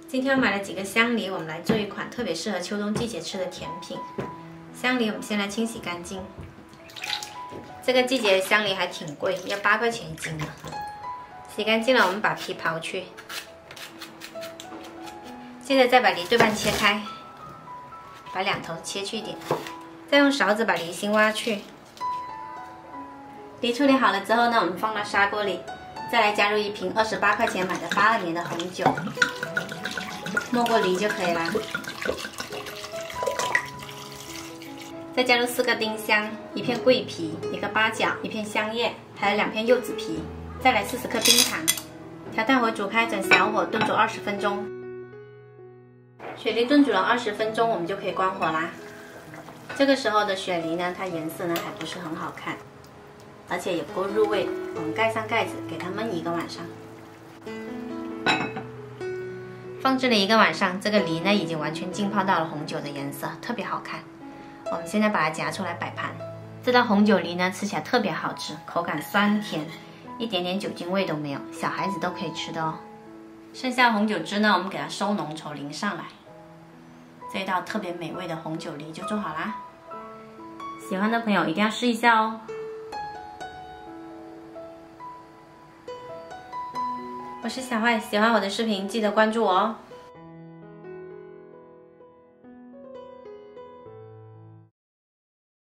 今天我买了几个香梨，我们来做一款特别适合秋冬季节吃的甜品。香梨我们先来清洗干净。这个季节的香梨还挺贵，要8块钱1斤呢。洗干净了，我们把皮刨去。接着再把梨对半切开，把两头切去一点，再用勺子把梨心挖去。梨处理好了之后呢，我们放到砂锅里，再来加入1瓶28块钱买的82年的红酒，没过梨就可以啦。再加入4个丁香、1片桂皮、1个八角、1片香叶，还有2片柚子皮，再来40克冰糖。调大火煮开，转小火炖煮20分钟。雪梨炖煮了20分钟，我们就可以关火啦。这个时候的雪梨呢，它颜色呢还不是很好看，而且也不够入味。我们盖上盖子，给它焖1个晚上。放置了1个晚上，这个梨呢已经完全浸泡到了红酒的颜色，特别好看。我们现在把它夹出来摆盘。这道红酒梨呢吃起来特别好吃，口感酸甜，一点点酒精味都没有，小孩子都可以吃的哦。剩下红酒汁呢，我们给它收浓稠淋上来。这道特别美味的红酒梨就做好啦。喜欢的朋友一定要试一下哦。我是小坏，喜欢我的视频记得关注我哦。